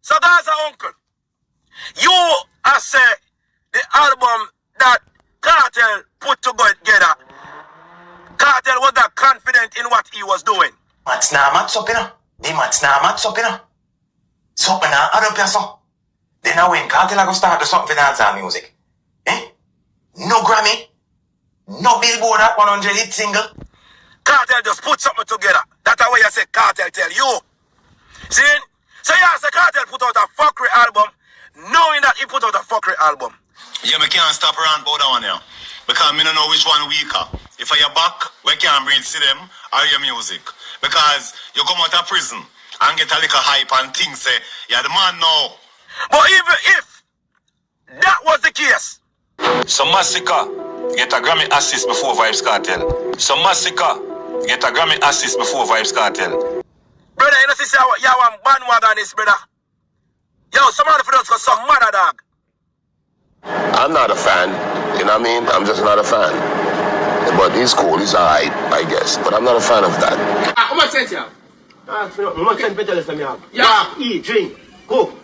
So Gaza uncle, you are say the album that Cartel put together, Cartel was that confident in what he was doing. Match now match up, you know. The match now match up, you know. Something now add up your song. Then now when Cartel are going to start to something for dancehall music. Eh? No Grammy. No Billboard at 100 hit single. Cartel just put something together. That's the way I say Cartel tell you. See? So yeah, the Cartel put out a fuckery album, knowing that he put out a fuckery album. Yeah, me can't stop around about that one now. Because me don't know which one weaker. If I back, we can't breathe see them or your music. Because you come out of prison and get a little hype and think say, yeah, the man now. But even if that was the case. So Masicka get a Grammy assist before Vybz Kartel. So Masicka get a Grammy assist before Vybz Kartel. Brother, you know, see, you want bandwagonist, brother. Yo, somebody for us got some mother dog. I'm not a fan, you know what I mean? I'm just not a fan. But he's cool, he's alright, I guess. But I'm not a fan of that. How much sense you have? How much sense better than you have? Yeah, eat, drink, cook,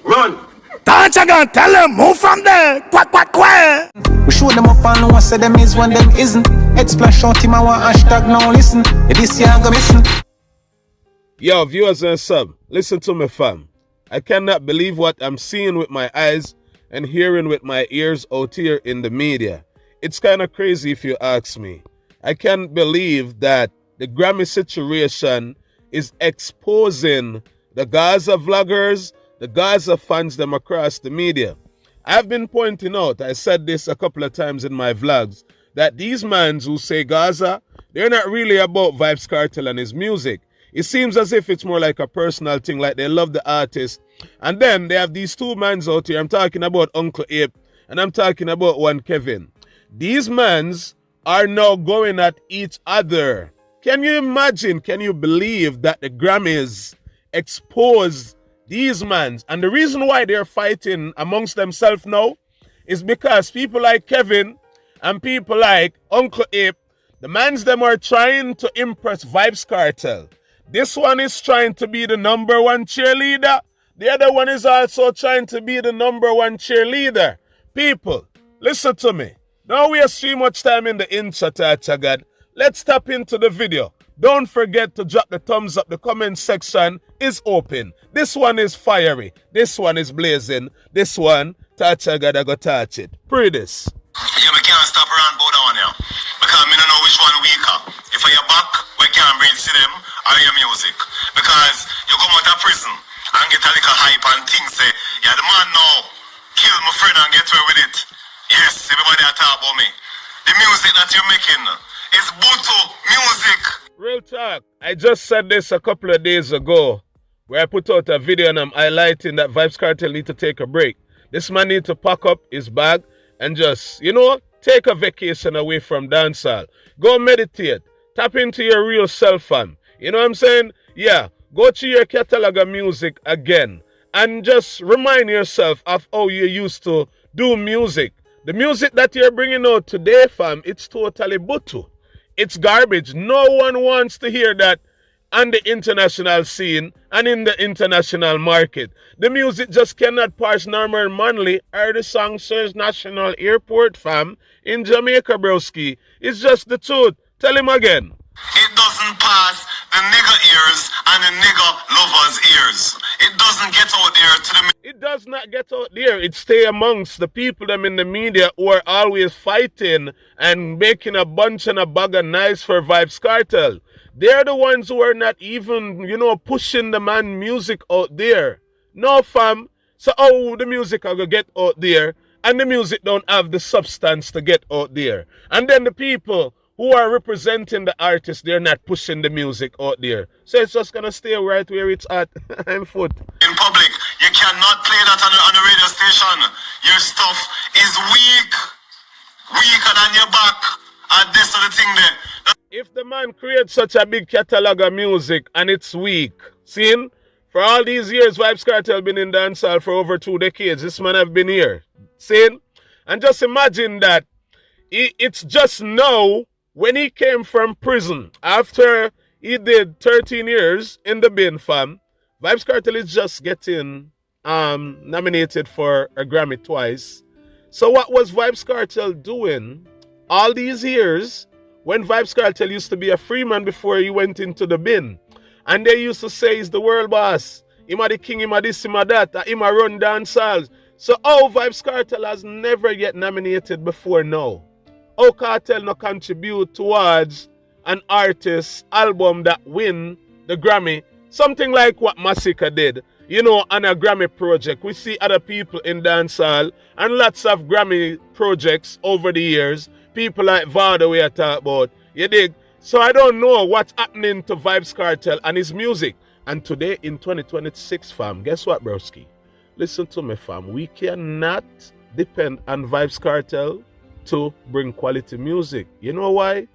run. TAWCHAGAD, tell them, move from there. Quack, quack, quack. We show them up and no one say them is when them isn't. Head splash out him, I want hashtag now listen. This year I'm gonna missing. Yo, viewers and sub, listen to me, fam. I cannot believe what I'm seeing with my eyes and hearing with my ears out here in the media. It's kind of crazy if you ask me. I can't believe that the Grammy situation is exposing the Gaza vloggers, the Gaza fans them across the media. I've been pointing out, I said this a couple of times in my vlogs, that these mans who say Gaza, they're not really about Vybz Kartel and his music. It seems as if it's more like a personal thing, like they love the artist. And then they have these two mans out here. I'm talking about Uncle Ape and I'm talking about one Kevin. These mans are now going at each other. Can you imagine, can you believe that the Grammys expose these mans? And the reason why they're fighting amongst themselves now is because people like Kevin and people like Uncle Ape, the mans them are trying to impress Vybz Kartel. This one is trying to be the #1 cheerleader. The other one is also trying to be the #1 cheerleader. People, listen to me. Don't waste too much time in the intro, TAWCHAGAD. Let's tap into the video. Don't forget to drop the thumbs up. The comment section is open. This one is fiery. This one is blazing. This one, TAWCHAGAD, I go touch it. Pray this. Yeah, we can't stop around about that one now. Because me don't know which one weaker. If I back, we can't breathe see them or your music. Because you come out of prison and get a little hype and think say, yeah, the man now kill my friend and get away with it. Yes, everybody talk about me. The music that you're making is Butu music. Real talk. I just said this a couple of days ago where I put out a video and I'm highlighting that Vybz Kartel need to take a break. This man need to pack up his bag and just, you know, take a vacation away from dancehall. Go meditate. Tap into your real self, fam. You know what I'm saying? Yeah. Go to your catalog of music again and just remind yourself of how you used to do music. The music that you're bringing out today, fam, it's totally butu. It's garbage. No one wants to hear that on the international scene and in the international market. The music just cannot pass normal manly or the song says National Airport, fam, in Jamaica, broski. It's just the truth. Tell him again. It doesn't pass the nigger ears and the nigger lovers' ears. It doesn't get out there to the... It does not get out there. It stay amongst the people them in the media who are always fighting and making a bunch and a bag of nice for Vybz Kartel. They're the ones who are not even, you know, pushing the man music out there. No, fam. So how the music are going to get out there and the music don't have the substance to get out there. And then the people who are representing the artists, they're not pushing the music out there. So it's just going to stay right where it's at. I'm foot. In public, you cannot play that on the radio station. Your stuff is weak. Weaker than your back. And this is the thing there. If the man creates such a big catalog of music and it's weak, see, for all these years, Vybz Kartel been in dancehall for over 2 decades. This man have been here. See? And just imagine that it's just now when he came from prison, after he did 13 years in the bin, fam, Vybz Kartel is just getting nominated for a Grammy twice. So what was Vybz Kartel doing all these years when Vybz Kartel used to be a free man before he went into the bin? And they used to say he's the world boss. Him a the king, him a this, him a that, him a run dancehalls. So how Vybz Kartel has never yet nominated before now? How Cartel no contribute towards an artist's album that win the Grammy? Something like what Masicka did, on a Grammy project. We see other people in dancehall and lots of Grammy projects over the years. People like Vada we are talking about. You dig? So I don't know what's happening to Vybz Kartel and his music. And today in 2026, fam, guess what, broski? Listen to me, fam. We cannot depend on Vybz Kartel to bring quality music. You know why?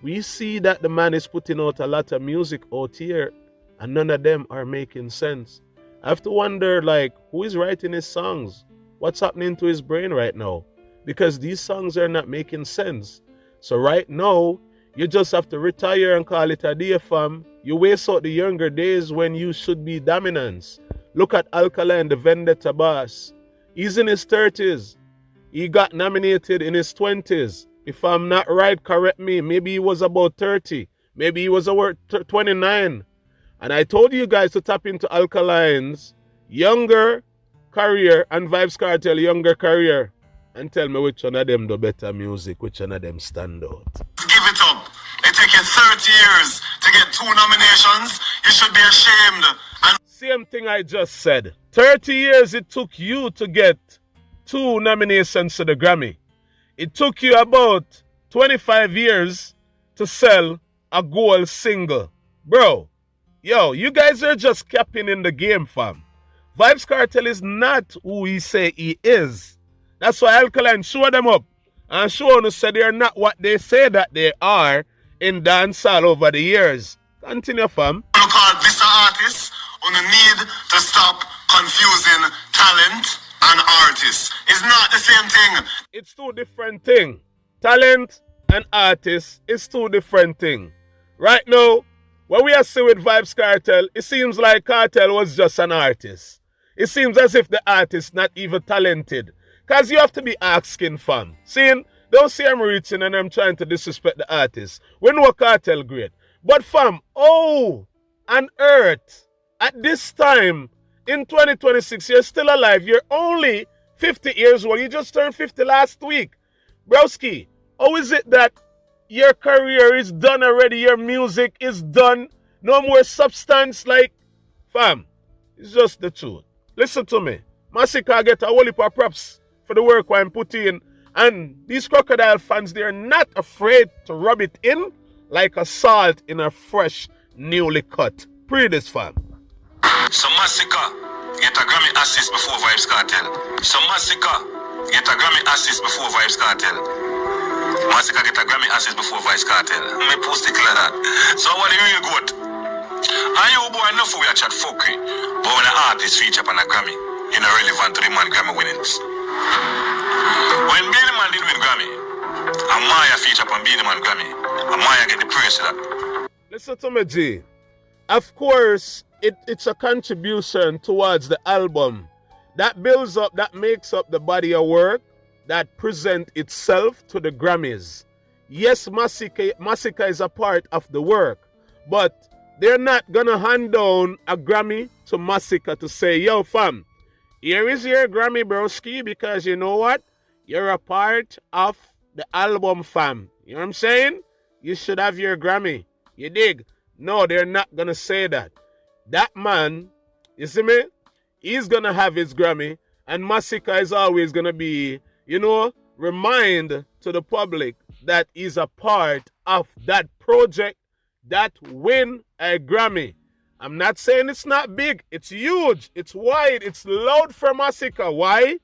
We see that the man is putting out a lot of music out here and none of them are making sense. I have to wonder, who is writing his songs? What's happening to his brain right now? Because these songs are not making sense. So right now, you just have to retire and call it a day, fam. You waste out the younger days when you should be dominance. Look at Alkaline, the Vendetta boss. He's in his 30s. He got nominated in his 20s. If I'm not right, correct me. Maybe he was about 30. Maybe he was about 29. And I told you guys to tap into Alkaline's younger career and Vybz Kartel younger career. And tell me which one of them do better music, which one of them stand out. Give it up. It take you 30 years to get 2 nominations. You should be ashamed. And same thing I just said. 30 years it took you to get 2 nominations to the Grammy. It took you about 25 years to sell a gold single. Bro, you guys are just capping in the game, fam. Vybz Kartel is not who he say he is. That's why Alkaline show them up and show them say they are not what they say that they are in dancehall over the years. Continue, fam. you call this artist, you need to stop confusing talent and artist. It's not the same thing. It's 2 different things. Talent and artist is 2 different things. Right now, what we are seeing with Vybz Kartel, it seems like Cartel was just an artist. It seems as if the artist not even talented. Because you have to be asking, fam. Seeing, don't see I'm reaching and I'm trying to disrespect the artist. We know Cartel great. But fam, on earth, at this time, in 2026, you're still alive. You're only 50 years old. You just turned 50 last week. Broski, how is it that your career is done already? Your music is done. No more substance, fam. It's just the truth. Listen to me. Masicka get a whole heap of props for the work I'm putting in. And these Crocodile fans, they're not afraid to rub it in like a salt in a fresh, newly cut. Pre this, fam. So Masicka get a Grammy assist before Vybz Kartel. So Masicka get a Grammy assist before Vybz Kartel. Masicka get a Grammy assist before Vybz Kartel. Me post it like that. So what the real good? And you boy enough we a chat fuckery. But when an artist feature up on a Grammy, you know relevant to the man Grammy winnings. When Beenie Man did win Grammy, Amaya feature up on Beenie Man Grammy. Amaya get the praise for that. Listen to me, G. Of course, it's a contribution towards the album that builds up, that makes up the body of work that present itself to the Grammys. Yes, Masicka is a part of the work, but they're not gonna hand down a Grammy to Masicka to say, yo fam, here is your Grammy, broski, because you know what? You're a part of the album, fam. You know what I'm saying? You should have your Grammy. You dig? No, they're not gonna say that. That man, you see me? He's gonna have his Grammy, and Masicka is always gonna be, remind to the public that he's a part of that project that win a Grammy. I'm not saying it's not big. It's huge. It's wide. It's loud for Masicka. Why?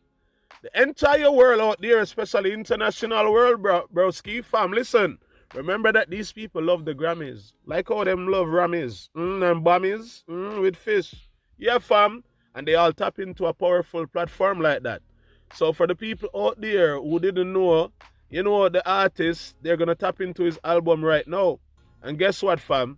The entire world out there, especially international world, broski fam, listen. Remember that these people love the Grammys. Like how them love Rammies and Bammies with fish. Yeah, fam. And they all tap into a powerful platform like that. So for the people out there who didn't know, the artist, they're going to tap into his album right now. And guess what, fam?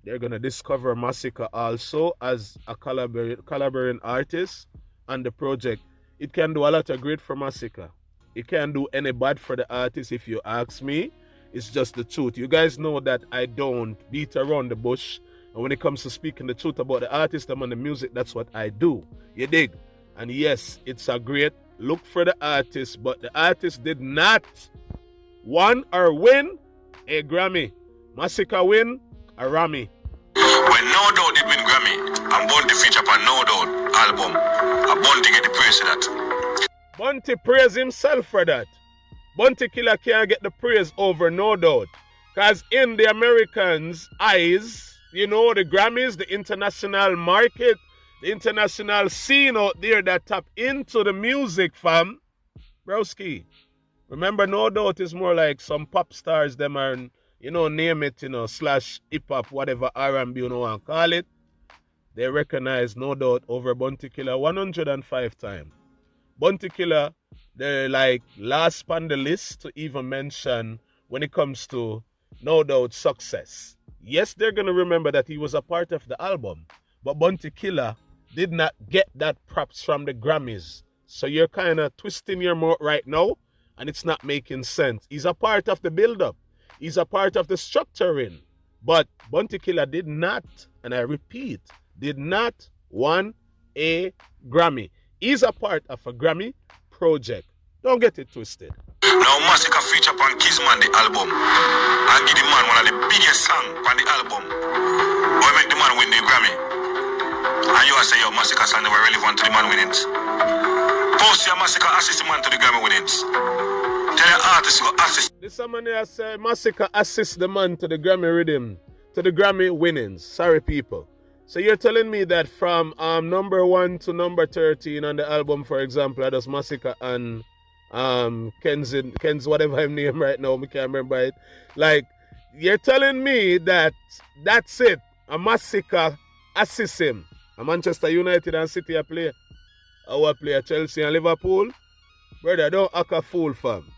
They're going to discover Masicka also as a collaborating artist on the project. It can do a lot of great for Masicka. It can't do any bad for the artist if you ask me. It's just the truth. You guys know that I don't beat around the bush. And when it comes to speaking the truth about the artist and the music, that's what I do. You dig? And yes, it's a great look for the artist, but the artist did not won or win a Grammy. Masicka win a Grammy. When No Doubt did win Grammy, I'm born to feature upon No Doubt album. I'm born to get the praise for that. Bunty praise himself for that. Bunty Killer can't get the praise over No Doubt. Because in the Americans' eyes, you know, the Grammys, the international market, the international scene out there that tap into the music, fam. Broski. Remember, No Doubt is more like some pop stars, them are, you know, name it, you know, slash hip-hop, whatever R&B you know and call it. They recognize No Doubt over Bunty Killer 105 times. Bunty Killer, they're like last on the list to even mention when it comes to No Doubt success. Yes, they're going to remember that he was a part of the album, but Bunty Killer did not get that props from the Grammys. So you're kind of twisting your mouth right now, and it's not making sense. He's a part of the build-up. He's a part of the structuring. But Bunty Killer did not, and I repeat, did not win a Grammy. He's a part of a Grammy project. Don't get it twisted. Now Masicka feature upon Kizman the album and give the man one of the biggest songs on the album. Or make the man win the Grammy. And you say your Masicka song never relevant to the man winnings. Post your Masicka assist the man to the Grammy winnings. Tell your artist to go assist. This man here say Masicka assist the man to the Grammy rhythm, to the Grammy winnings. Sorry people. So you're telling me that from number 1 to number 13 on the album, for example, that was Masicka and Ken's whatever his name right now, I can't remember it. Like, you're telling me that that's it. A Masicka assist him. A Manchester United and City a player. Our player Chelsea and Liverpool. Brother, don't act a fool, fam.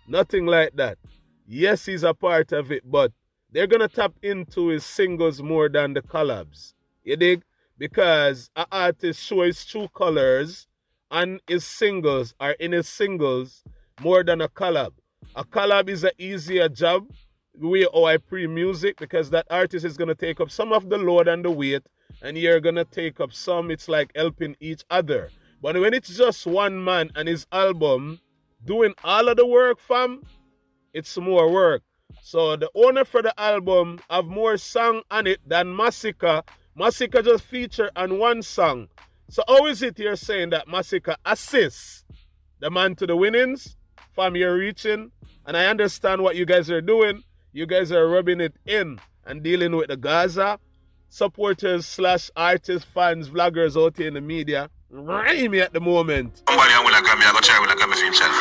Nothing like that. Yes, he's a part of it, but they're gonna tap into his singles more than the collabs. You dig? Because an artist shows his true colors and his singles are in his singles more than a collab. A collab is an easier job way how I pre-music because that artist is going to take up some of the load and the weight and you're going to take up some. It's like helping each other. But when it's just one man and his album doing all of the work, fam, it's more work. So the owner for the album have more song on it than Masicka. Masicka just feature on one song. So how is it you're saying that Masicka assists the man to the winnings? Fam, you're reaching. And I understand what you guys are doing. You guys are rubbing it in and dealing with the Gaza supporters slash artists, fans, vloggers out here in the media. Rhyme me at the moment. Somebody will a Grammy, I go try with a Grammy for himself.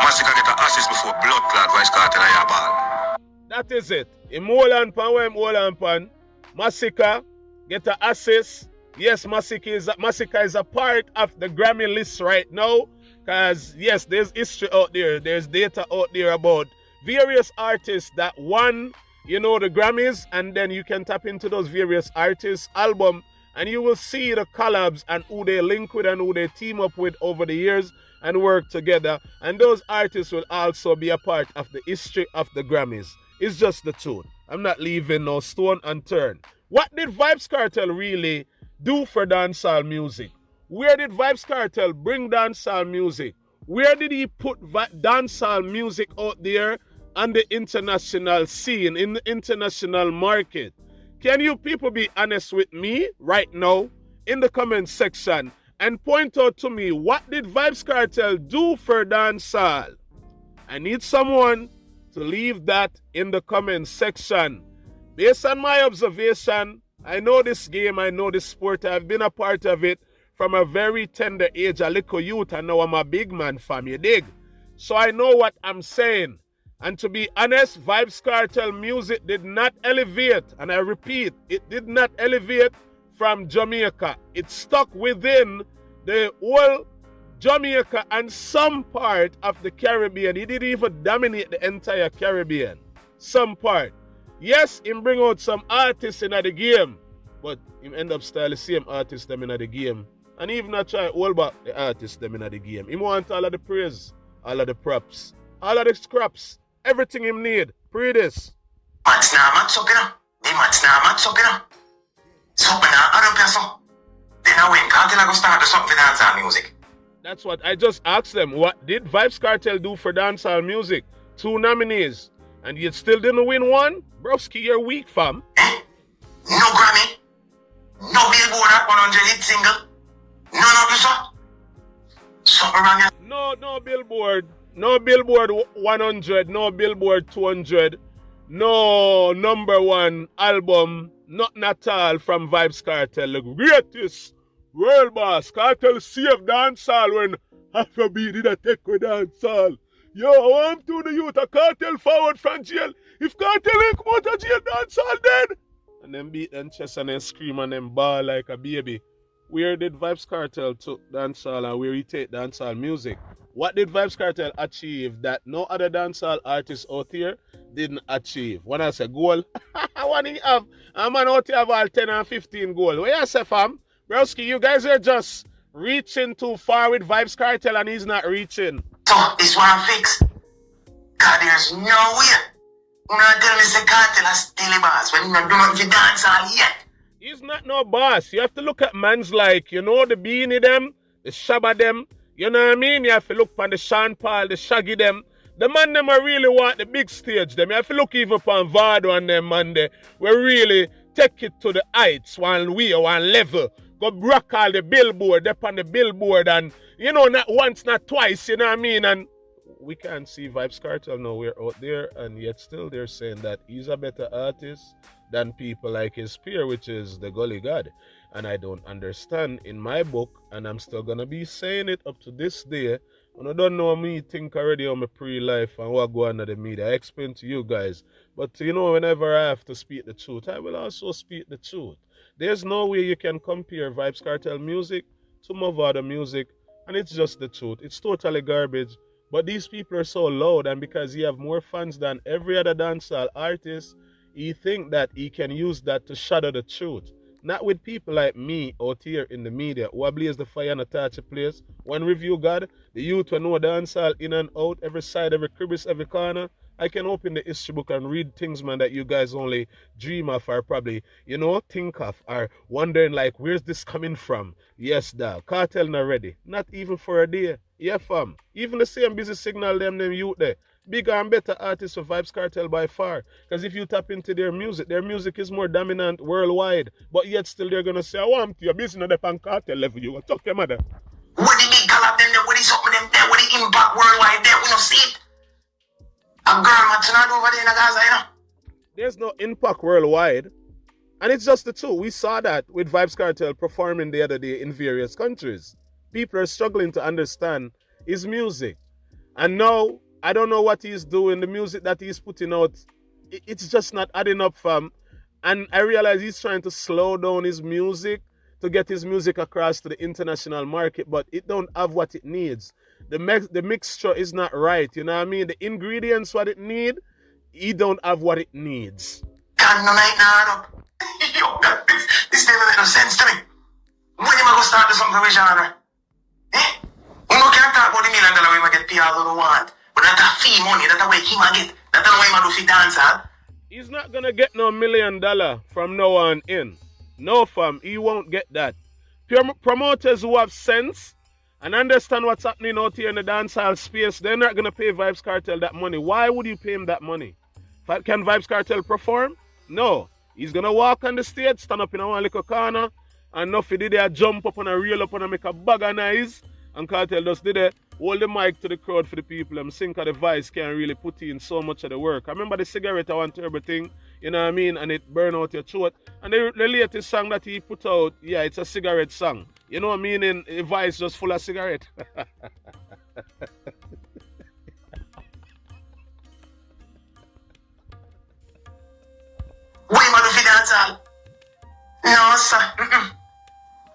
Masicka get an assist before blood clot Vybz Kartel and your ball. That is it. In Molan Pan, where I'm Molan Pan, Masicka get an assist. Yes, Masicka is a part of the Grammy list right now. Because, yes, there's history out there. There's data out there about various artists that won, you know, the Grammys. And then you can tap into those various artists' album. And you will see the collabs and who they link with and who they team up with over the years and work together. And those artists will also be a part of the history of the Grammys. It's just the truth. I'm not leaving no stone unturned. What did Vybz Kartel really do for dancehall music? Where did Vybz Kartel bring dancehall music? Where did he put dancehall music out there on the international scene, in the international market? Can you people be honest with me right now in the comment section and point out to me what did Vybz Kartel do for dancehall? I need someone to leave that in the comment section. Based on my observation, I know this game, I know this sport, I've been a part of it from a very tender age, a little youth, and now I'm a big man, fam, you dig? So I know what I'm saying. And to be honest, Vybz Kartel music did not elevate, and I repeat, it did not elevate from Jamaica. It stuck within the whole Jamaica and some part of the Caribbean. It didn't even dominate the entire Caribbean. Some part. Yes, him bring out some artists in the game, but him end up style the same artists them in the game. And even not try hold back the artists them in the game. Him want all of the praise, all of the props, all of the scraps, everything him need. Pray this. Match now, match up, you know. The match now, match up, you know. Something now, other person. Then I win. Cartel I go start to something for dancehall music. That's what I just asked them. What did Vybz Kartel do for dancehall music? 2 nominees. And you still didn't win one? Broski, you're weak, fam. No Grammy. No Billboard at 100 hit single. No nothing, sir. Something wrong here. No Billboard. No Billboard 100. No Billboard 200. No #1 album. Nothing at all from Vybz Kartel. The greatest Worl'Boss. Cartel save dancehall when Afrobeat did a take with dancehall. Yo, I want to the youth a Cartel forward from jail. If Cartel ain't come out of jail, dancehall dead. And then beat them chest and then scream and then ball like a baby. Where did Vybz Kartel took dancehall and where he take dancehall music? What did Vybz Kartel achieve that no other dancehall artist out here didn't achieve? When I say goal, what he have? A man out here have all 10 and 15 goal. What you say, fam? Broski, you guys are just reaching too far with Vybz Kartel and he's not reaching. So, this one fix. God, there's no way. You not tell me say Cartel is still a boss when you not do nothing for dancehall yet. He's not no boss. You have to look at mans like, you know, the Beanie them, the Shabba them. You know what I mean? You have to look upon the Sean Paul, the Shaggy them. The man them I really want the big stage them. You have to look even upon Vado and them man they will really take it to the heights, one level. Go rock all the billboard, up on the billboard and, you know, not once, not twice, you know what I mean? And we can't see Vybz Kartel now. We're out there and yet still they're saying that he's a better artist than people like his peer, which is the Gully God. And I don't understand in my book, and I'm still gonna be saying it up to this day. And I don't know me think already on my pre-life and what go on in the media. I explain to you guys. But you know, whenever I have to speak the truth, I will also speak the truth. There's no way you can compare Vybz Kartel music to Mavado music, and it's just the truth. It's totally garbage. But these people are so loud, and because he have more fans than every other dancehall artist, he think that he can use that to shadow the truth. Not with people like me out here in the media who blaze the fire in a Teacha place. One review God, the youth will know dancehall in and out, every side, every crevice, every corner. I can open the history book and read things, man, that you guys only dream of or probably, you know, think of or wondering like, where's this coming from? Yes, dog. Cartel not ready. Not even for a day. Yeah, fam. Even the same busy signal them youth there. Bigger and better artists of Vybz Kartel by far. Because if you tap into their music is more dominant worldwide. But yet still they're going to say, I want your business on the pan Cartel level. You talk your mother. What the big gallop them there, what is up with them there, what the impact worldwide there, we don't see it. A girl match not over there in the Gaza, you know. There's no impact worldwide. And it's just the truth. We saw that with Vybz Kartel performing the other day in various countries. People are struggling to understand his music. And now, I don't know what he's doing. The music that he's putting out, it's just not adding up, fam. And I realize he's trying to slow down his music to get his music across to the international market, but it don't have what it needs. The mixture is not right, you know what I mean? The ingredients what it need, he don't have what it needs. Can't no night now, yo, this never make no sense to me. When am I going to start to something for genre? You know, can't talk about the $1 million we might get paid all we want. But that's a fee money, that's the way he might get. That's the way he might do for dancehall. He's not gonna get no $1 million from now on in. No, fam, he won't get that. Promoters who have sense and understand what's happening out here in the dancehall space, they're not gonna pay Vybz Kartel that money. Why would you pay him that money? Can Vybz Kartel perform? No. He's gonna walk on the stage, stand up in a one little corner, and nothing did there, jump up and reel up and make a bag of noise. And Cartel just did it, hold the mic to the crowd for the people. And think of the voice can't really put in so much of the work. I remember the cigarette, I want terrible thing, you know what I mean? And it burn out your throat. And the latest song that he put out, yeah, it's a cigarette song. You know what I mean? And the voice just full of cigarette. We man do for dancehall. No, sir.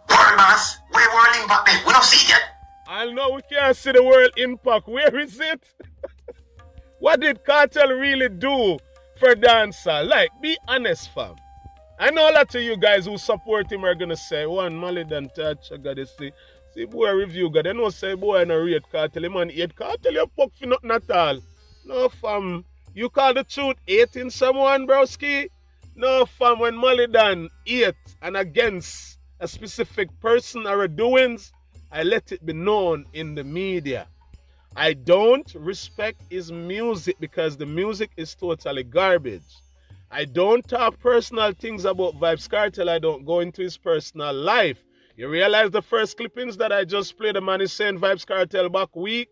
Worl'Boss, where world impact there? We don't see it yet. I know we can't see the world impact. Where is it? What did Cartel really do for dancehall. Like, be honest, fam. I know a lot of you guys who support him are gonna say, one Mali than TAWCHAGAD, see boy review God. They know say boy no rate Cartel, man hate Cartel, you fuck for nothing at all. No fam. You call the truth hating someone, broski? No fam, when Mali done hate and against a specific person or a doings, I let it be known in the media. I don't respect his music because the music is totally garbage. I don't talk personal things about Vybz Kartel. I don't go into his personal life. You realize the first clippings that I just played, the man is saying Vybz Kartel back weak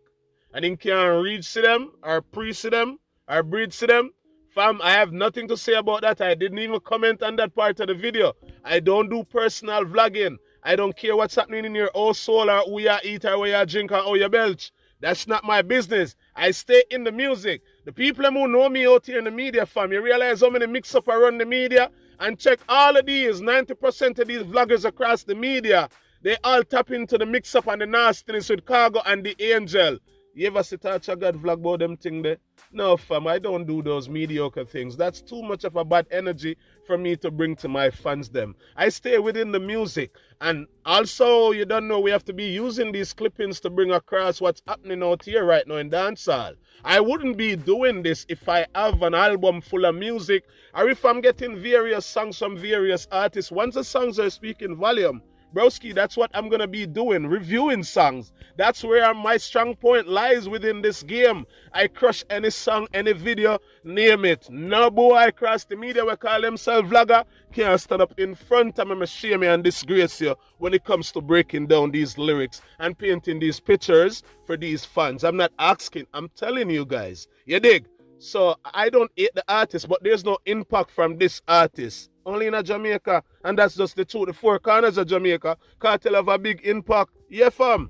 and he can't reach to them or pre-see them or breed to them. Fam, I have nothing to say about that. I didn't even comment on that part of the video. I don't do personal vlogging. I don't care what's happening in your household or who you eat or where you drink or how you belch. That's not my business. I stay in the music. The people who know me out here in the media, fam, you realize how many mix-up I run the media? And check all of these, 90% of these vloggers across the media, they all tap into the mix-up and the nastiness with Cargo and the Angel. You ever see TAWCHAGAD vlog about them thing there? No, fam, I don't do those mediocre things. That's too much of a bad energy for me to bring to my fans them. I stay within the music. And also, you don't know, we have to be using these clippings to bring across what's happening out here right now in dancehall. I wouldn't be doing this if I have an album full of music or if I'm getting various songs from various artists. Once the songs are speaking volume, broski, that's what I'm going to be doing, reviewing songs. That's where my strong point lies within this game. I crush any song, any video, name it. No boy across the media we call themselves vlogger can't stand up in front of me, shame me and disgrace you when it comes to breaking down these lyrics and painting these pictures for these fans. I'm not asking, I'm telling you guys. You dig? So I don't hate the artist, but there's no impact from this artist. Only in Jamaica, and that's just the truth. The four corners of Jamaica, Cartel have a big impact. Yeah, fam.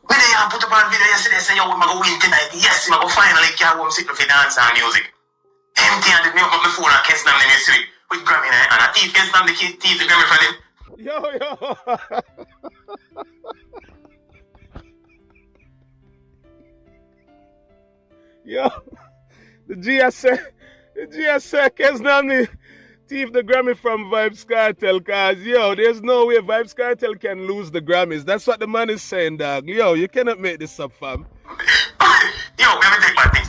When they put up on video yesterday, say, yo, we're going to win tonight. Yes, we're going to finally get home sick for dance and music. Empty handed me up my phone and kiss them the mystery. With Grammy and a thief kiss them the thief the Grammy for them. Yo. The GSA kiss them the thief the Grammy from Vybz Kartel, cause yo, there's no way Vybz Kartel can lose the Grammys. That's what the man is saying, dog. Yo, you cannot make this up, fam. Yo, let me take my things.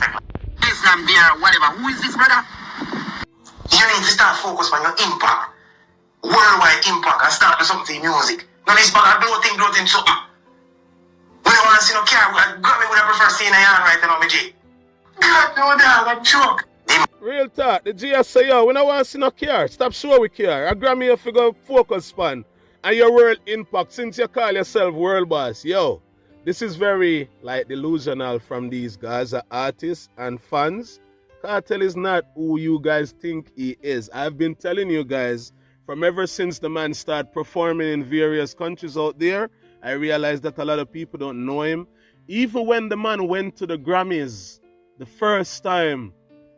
Islam beer, whatever. Who is this, brother? You need to start focus on your impact. Worldwide impact and start do something in music. Now this bag of bloating something. When I want to see no car, Grammy would have prefer seeing a yarn right now, my G. God, no, dog, I'm joke. Real talk, the GS say, yo, when I want to see no care, stop show we care. A Grammy you figure focus span and your world impact since you call yourself Worl'Boss. Yo, this is very like delusional from these Gaza artists and fans. Cartel is not who you guys think he is. I've been telling you guys from ever since the man started performing in various countries out there, I realized that a lot of people don't know him. Even when the man went to the Grammys the first time,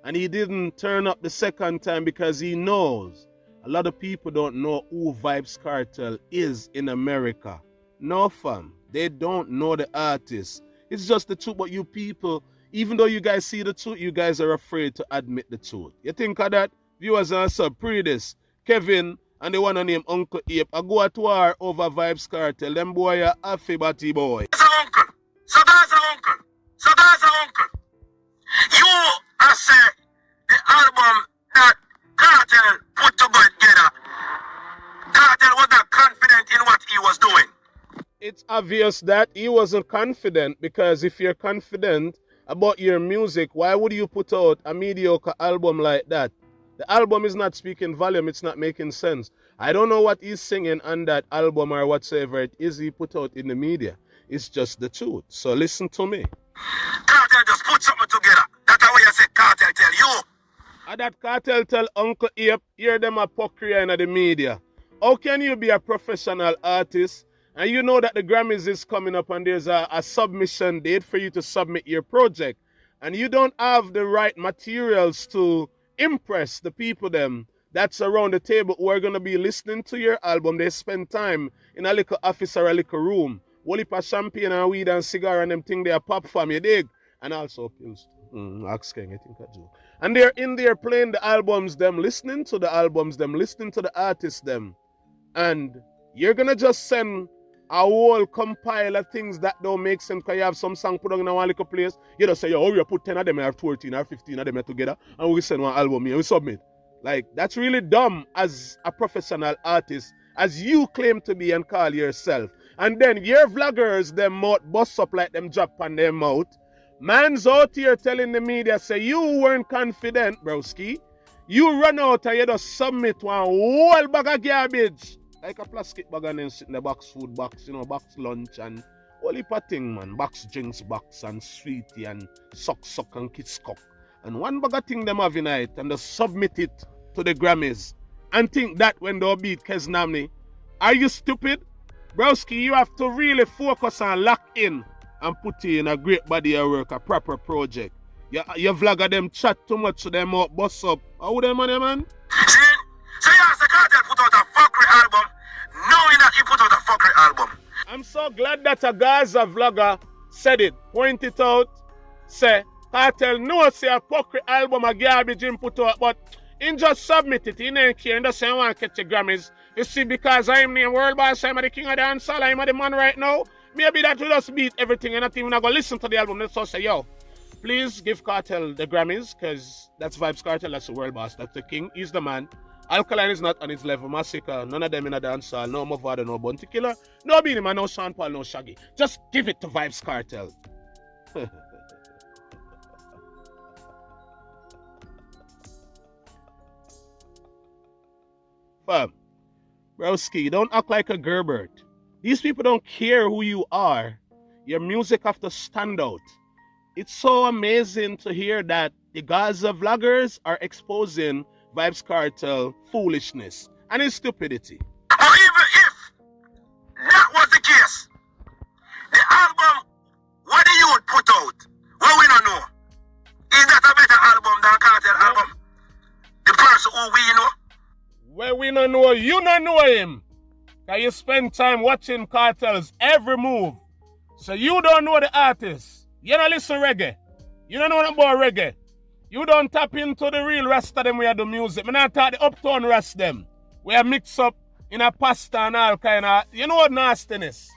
and he didn't turn up the second time because he knows a lot of people don't know who Vybz Kartel is in America. No, fam. They don't know the artist. It's just the truth, but you people, even though you guys see the truth, you guys are afraid to admit the truth. You think of that? Viewers and sub, pre this. Kevin and the one named Uncle Ape, I go at war over Vybz Kartel. Them boy are happy batty boy. That's our uncle. So that's our uncle. So that's our uncle. You are say the album that Cartel put together. Cartel was not confident in what he was doing. It's obvious that he wasn't confident, because if you're confident about your music, why would you put out a mediocre album like that? The album is not speaking volume, it's not making sense. I don't know what he's singing on that album or whatsoever it is he put out in the media. It's just the truth. So listen to me. Cartel just put something together. That's how you say Cartel tell you. And that Cartel tell Uncle Ape, hear them a hypocrite in the media. How can you be a professional artist and you know that the Grammys is coming up and there's a submission date for you to submit your project, and you don't have the right materials to impress the people them that's around the table who are going to be listening to your album? They spend time in a little office or a little room, whole heap of champagne and weed and cigar and them thing they are pop from, you dig? And also pills. Ask King, I think I do. And they're in there playing the albums, them listening to the albums, them listening to the artists, them. And you're gonna just send a whole compile of things that don't make sense because you have some song put on in one little place. You just say, yo, you put 10 of them, you have 14 or 15 of them together, and we send one album here, we submit. Like, that's really dumb as a professional artist, as you claim to be and call yourself. And then your vloggers, them mouth bust up like them drop on their mouth. Man's out here telling the media, say, you weren't confident, broski. You run out and you just submit one whole bag of garbage. Like a plastic bag and then sit in the box food box, you know, box lunch and all heap of thing, man. Box drinks box and sweetie and suck and kiss cock. And one bag of thing them have in it and just submit it to the Grammys. And think that when they beat Keznamni. Are you stupid? Broski, you have to really focus and lock in and put in a great body of work, a proper project. Your vlogger them chat too much so them out bust up. How them money, man? See? So you ask the Cartel put out a fuckery album, knowing that he put out a fuckery album. I'm so glad that a Gaza vlogger said it, point it out, say, Cartel no say a fuckery album a garbage in put out, but he just submit it, he ain't care, he just say I want to catch the Grammys. You see, because I'm named Worl'Boss, I'm the king of dancehall, I'm the man right now, maybe that will just beat everything and not even gonna listen to the album, let's just say, yo, please give Cartel the Grammys, because that's Vybz Kartel, that's the Worl'Boss, that's the king, he's the man. Alkaline is not on his level, Masicka, none of them in a dancehall, no Mavado, no Bounty Killer, no Beanie Man, no Sean Paul, no Shaggy. Just give it to Vybz Kartel. Fam, broski, don't act like a Gerbert. These people don't care who you are. Your music have to stand out. It's so amazing to hear that the Gaza vloggers are exposing Vybz Kartel foolishness and his stupidity. Or even if that was the case, the album, what the youth put out, what we don't know, is that a better album than Cartel album? The person who we know? Well, we don't know, you don't know him. Because you spend time watching Cartel's every move. So you don't know the artist. You don't listen reggae. You don't know about reggae. You don't tap into the real rest of them where do music. I not talk the uptown rest them. We are mix up in a pasta and all kind of, you know what nastiness.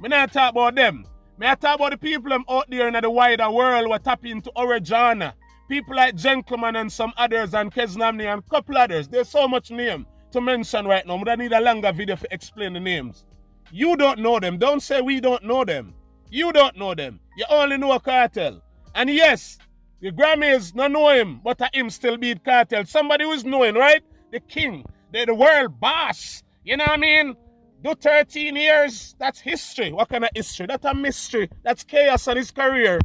I not talk about them. I talk about the people them out there in the wider world who tap into Origana. People like Gentleman and some others and Keznamni and a couple others. There's so much name to mention right now. I need a longer video to explain the names. You don't know them. Don't say we don't know them. You don't know them. You only know a Cartel. And yes, the Grammys don't know him, but him still beat Cartel. Somebody who's knowing, right? The king, the world boss. You know what I mean? Do 13 years, that's history. What kind of history? That's a mystery. That's chaos on his career.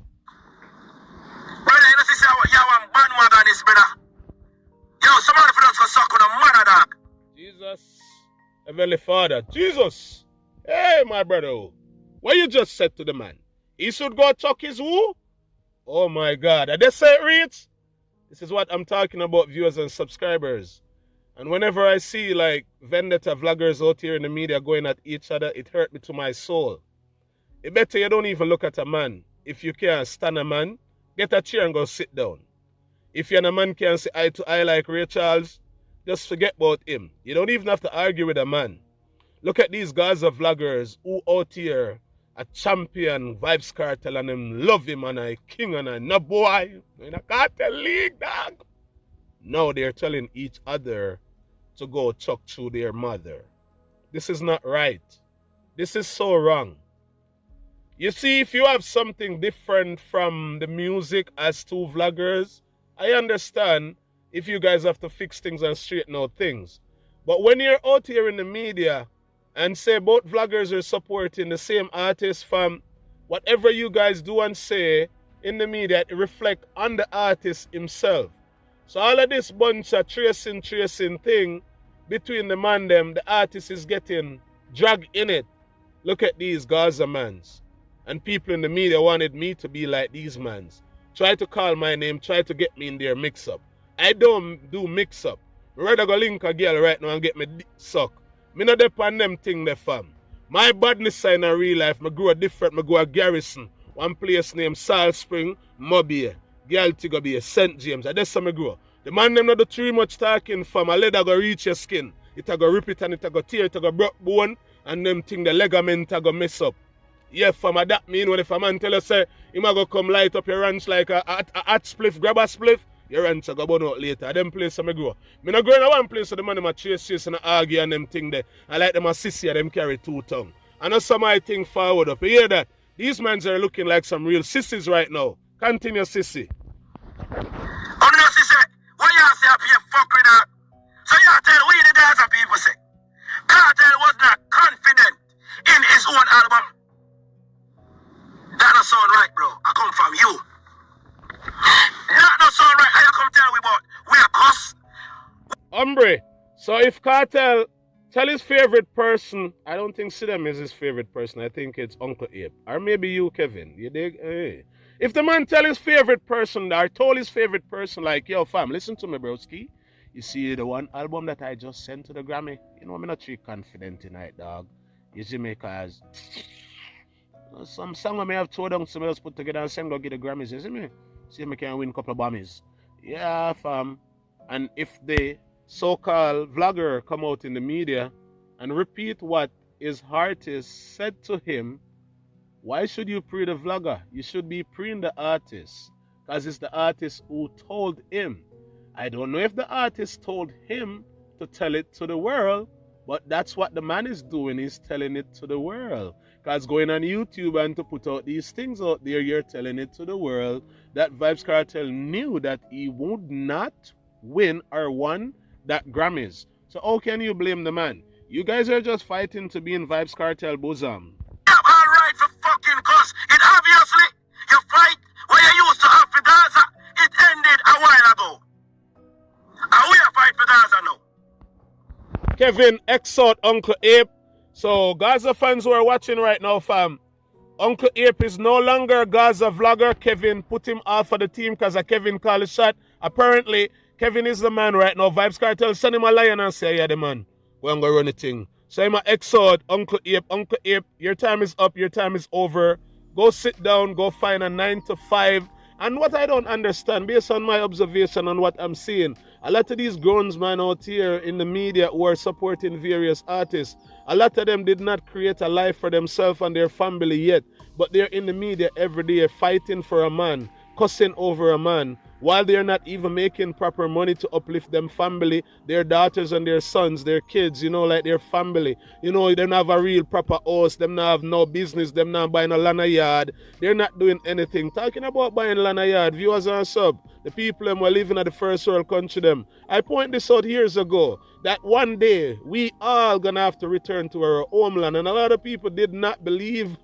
Brother, you know, see how you want bad mother on this, brother. Yo, somebody for us go suck on a mother, dog. Jesus, Heavenly Father, Jesus. Hey, my brother, what you just said to the man? He should go chuck his who? Oh my God, are they say it reads? This is what I'm talking about, viewers and subscribers. And whenever I see like vendetta vloggers out here in the media going at each other, it hurt me to my soul. It better you don't even look at a man. If you can't stand a man, get a chair and go sit down. If you're a man can't say eye to eye like Ray Charles, just forget about him. You don't even have to argue with a man. Look at these Gaza vloggers who out here a champion Vybz Kartel and them love him and a king and a no boy in a Cartel league, dog. Now they're telling each other to go chuck through their mother. This is not right. This is so wrong. You see, if you have something different from the music as two vloggers, I understand if you guys have to fix things and straighten out things. But when you're out here in the media and say both vloggers are supporting the same artist, fam, whatever you guys do and say in the media, it reflect on the artist himself. So all of this bunch of tracing thing between the man them, the artist is getting dragged in it. Look at these Gaza mans. And people in the media wanted me to be like these mans. Try to call my name, try to get me in their mix-up. I don't do mix-up. I'd rather go link a girl right now and get me dick suck. Me not depend them thing there, fam. My badness side in real life, me grow different, me go a garrison. One place named Salt Spring, Mobile. girl to go be a St. James. And that's some grow. The man them not do too much talking from a leather go reach your skin. It a go rip it and it a go tear, it a go broke bone, and them thing the ligament a go mess up. Yeah, fam, that mean when if a man tell us say him a go come light up your ranch like a hot spliff, grab a spliff, your ranch a go burn out later. Them place some grow. Me not go in one place so the man them a chase and argue and them thing there. I like them a sissy and them carry 2 tongue. I know some I think forward up. You hear that? These men are looking like some real sissies right now. Continue, sissy. Oh no, sissy. What y'all say up here fuck with that? So y'all tell we the Gaza people say Cartel was not confident in his own album. That don't sound right, bro. I come from you. That don't sound right. How you come tell we about we are cuss? Hombre, so if Cartel tell his favorite person, I don't think Sidem is his favorite person. I think it's Uncle Abe. Or maybe you, Kevin. You dig? Hey. If the man tell his favorite person, or told his favorite person, like, yo, fam, listen to me, broski. You see the one album that I just sent to the Grammy? You know, I'm not too confident tonight, dog. You see me, cause some song I may have told them somebody else put together and sing go get the Grammys, you see me? See me can win a couple of Grammys. Yeah, fam. And if the so-called vlogger come out in the media and repeat what his artist said to him, why should you pre the vlogger? You should be preing the artist, because it's the artist who told him. I don't know if the artist told him to tell it to the world, but that's what the man is doing. He's telling it to the world. Because going on YouTube and to put out these things out there, you're telling it to the world that Vybz Kartel knew that he would not win or won that Grammys. So how can you blame the man? You guys are just fighting to be in Vybz Kartel bosom. Yeah, all right for fucking cause it obviously you fight where you used to have for Gaza. It ended a while ago. And we are fight for Gaza now. Kevin, exhort Uncle Ape. So Gaza fans who are watching right now, fam, Uncle Ape is no longer a Gaza vlogger. Kevin put him off of the team because Kevin called a shot. Apparently, Kevin is the man right now. Vybz Kartel send him a lion and say, yeah, the man. We're going to run the thing. So I'm going to exhort Uncle Ape. Uncle Ape, your time is up. Your time is over. Go sit down. Go find a 9 to 5. And what I don't understand, based on my observation and what I'm seeing, a lot of these grown men out here in the media who are supporting various artists, a lot of them did not create a life for themselves and their family yet, but they're in the media every day fighting for a man, cussing over a man, while they're not even making proper money to uplift them family, their daughters and their sons, their kids, you know, like their family. You know, they don't have a real proper house, them not have no business, them not buying a land yard. They're not doing anything. Talking about buying land yard, viewers and sub, the people them were living at the first world country them. I point this out years ago, that one day we all gonna have to return to our homeland, and a lot of people did not believe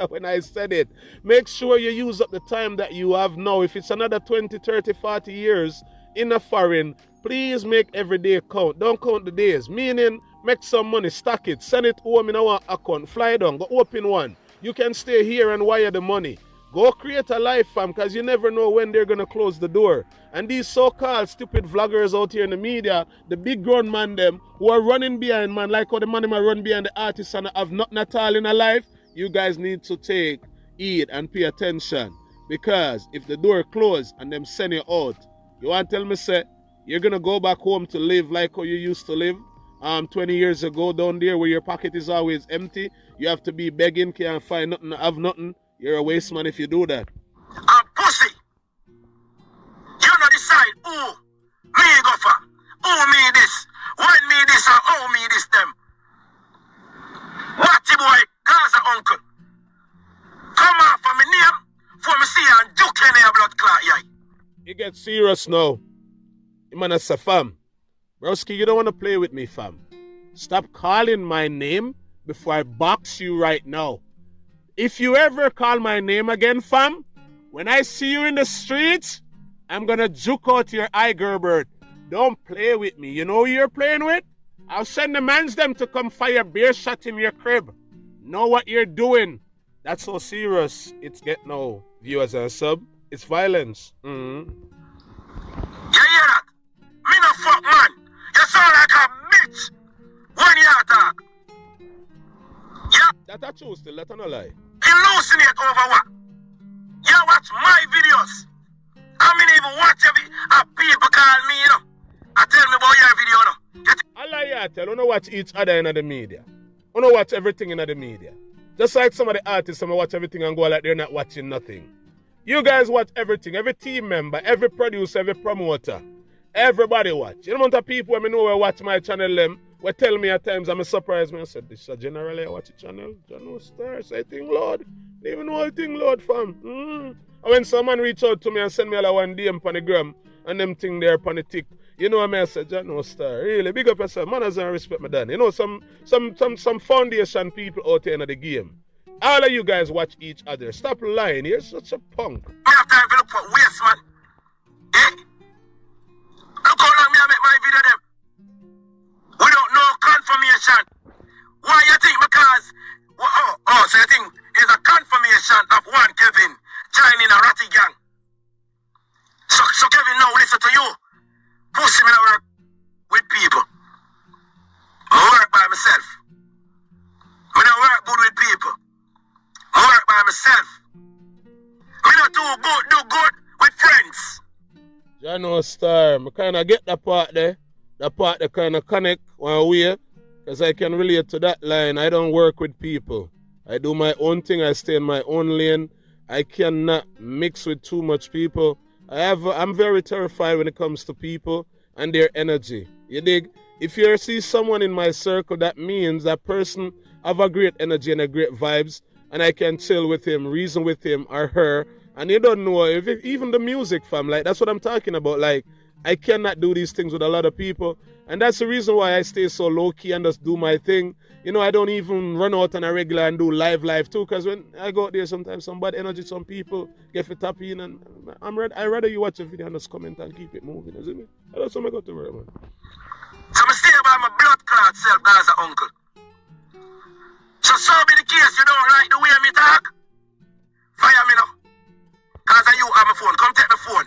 when I said it. Make sure you use up the time that you have now. If it's another 20, 30, 40 years in a foreign, please make every day count. Don't count the days. Meaning, make some money, stack it, send it home in our account, fly down, go open one. You can stay here and wire the money. Go create a life, fam, because you never know when they're going to close the door. And these so-called stupid vloggers out here in the media, the big grown man them, who are running behind, man, like how the man them are run behind the artists and have nothing at all in a life, you guys need to take heed and pay attention. Because if the door closed and them send you out, you want to tell me, say, you're going to go back home to live like how you used to live 20 years ago down there where your pocket is always empty. You have to be begging, can't find nothing, have nothing. You're a waste man if you do that. A pussy. You know decide who me go for, who me this, when me this or how me this them. Watty boy, Gaza uncle. Come on for me name, for me see and duke in your blood clot, yai. It gets serious now. Man, I say, fam. Broski, you don't want to play with me, fam. Stop calling my name before I box you right now. If you ever call my name again, fam, when I see you in the streets, I'm gonna juke out your eye, Gerbert. Don't play with me. You know who you're playing with? I'll send the mans them to come fire beer shot in your crib. Know what you're doing. That's so serious. It's get no viewers and sub. It's violence. You hear that? Me no fuck man. You sound like a bitch when you talk. Yeah. That true still, let her no lie. Hallucinate over what? You watch my videos I mean, even watch people call me, you know. I tell me about your video, you know. I like you tell, you don't watch each other in the media. You don't watch everything in the media. Just like some of the artists, some watch everything and go like they're not watching nothing. You guys watch everything, every team member, every producer, every promoter. Everybody watch. You know the amount of people when I know where watch my channel them, will tell me at times, I'm surprised me. I said, this is generally I watch the channel. John Stars, I think Lord. They even know I think Lord fam. And when someone reach out to me and send me all one DM on the gram and them thing there on the tick, you know what I said, John Star, really big up yourself. Manners and respect me done. You know, some foundation people out there in the game. All of you guys watch each other. Stop lying. You're such a punk. I have time to look for waste, man. Eh? Look how long me I make my video them. Without no confirmation. Why you think? Because so you think there's a confirmation of one Kevin joining a ratty gang. So Kevin now listen to you. Push me to work with people. I work by myself. I don't work good with people. I work by myself. I don't do good with friends. John Star, I kind of get that part there. That part that kind of connect one way. Because I can relate to that line. I don't work with people. I do my own thing. I stay in my own lane. I cannot mix with too much people. I'm very terrified when it comes to people and their energy. You dig? If you see someone in my circle, that means that person have a great energy and a great vibes, and I can chill with him, reason with him or her. And you don't know, even the music, fam, like that's what I'm talking about. Like, I cannot do these things with a lot of people. And that's the reason why I stay so low-key and just do my thing. You know, I don't even run out on a regular and do live too. Because when I go out there, sometimes some bad energy, some people get for tapping. And I'd rather you watch a video and just comment and keep it moving. Isn't it? That's what I got to work, man. So I stay by my blood clot self, Gaza uncle. So be the case, you don't like the way me talk? Fire me now. Gaza, you have my phone. Come take the phone.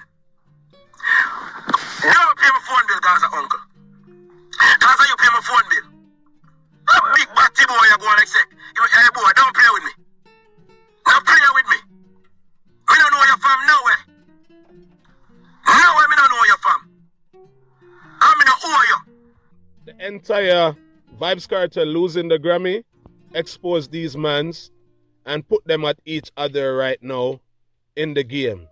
You don't pay my phone bill, Gaza uncle. Gaza, you pay my phone bill. A big batty boy you go like say, hey boy, don't play with me. Don't play with me. Me don't know your fam nowhere. Nowhere me don't know your fam. I'm in owe you. The entire Vybz Kartel losing the Grammy exposed these mans and put them at each other right now in the game.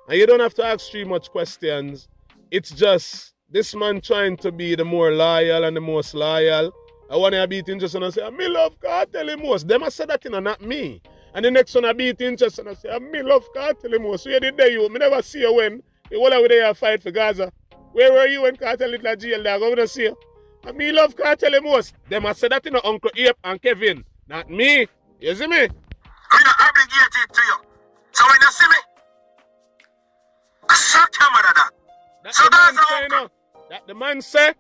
And you don't have to ask too much questions. It's just this man trying to be the more loyal and the most loyal. I want to beat Interest and I say, me love Cartel the most. Them I said that and not me. And the next one I beat Interest and I say, me love Cartel the most. So you did there you. Me never see you when. You were there fight for Gaza. Where were you when Cartel in the jail there? Go to see you. And me love Cartel the most. Them I said that in Uncle Ape and Kevin. Not me. You see me? I'm not obligated to you. So when you see me, I suck your mother that. That the man say,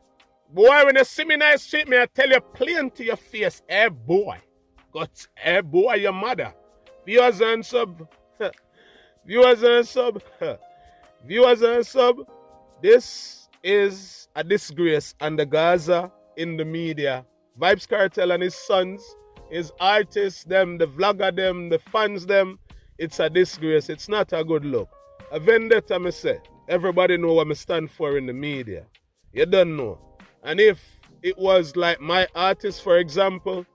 boy, when you see me in the street, me I tell you plain to your face, hey boy. Got hey boy, your mother. Viewers and sub. Viewers and sub. Viewers and sub. This is a disgrace and the Gaza in the media. Vybz Kartel and his sons, his artists, them, the vlogger, them, the fans, them. It's a disgrace. It's not a good look. A vendetta, me say. Everybody know what I stand for in the media. You don't know. And if it was like my artist, for example,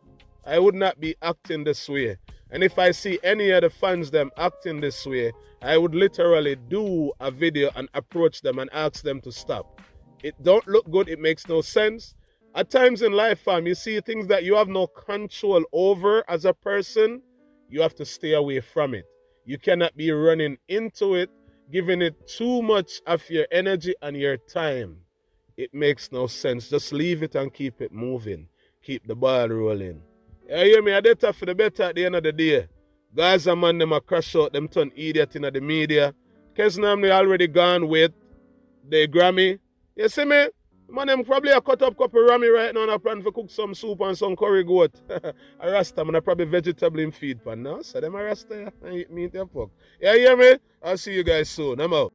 I would not be acting this way. And if I see any of the fans them acting this way, I would literally do a video and approach them and ask them to stop. It don't look good. It makes no sense. At times in life, fam, you see things that you have no control over as a person, you have to stay away from it. You cannot be running into it, giving it too much of your energy and your time. It makes no sense. Just leave it and keep it moving. Keep the ball rolling. You hear me? I did that for the better at the end of the day. Gaza man, them a crash out, them turn idiot in the media. Kesnam, they already gone with the Grammy. You see me? Man, them probably a cut up couple Rami right now and I plan to cook some soup and some curry goat. A rasta, man, I probably vegetable in feed pan now. So them a rasta, yeah, and eat meat and pork. You hear me? I'll see you guys soon. I'm out.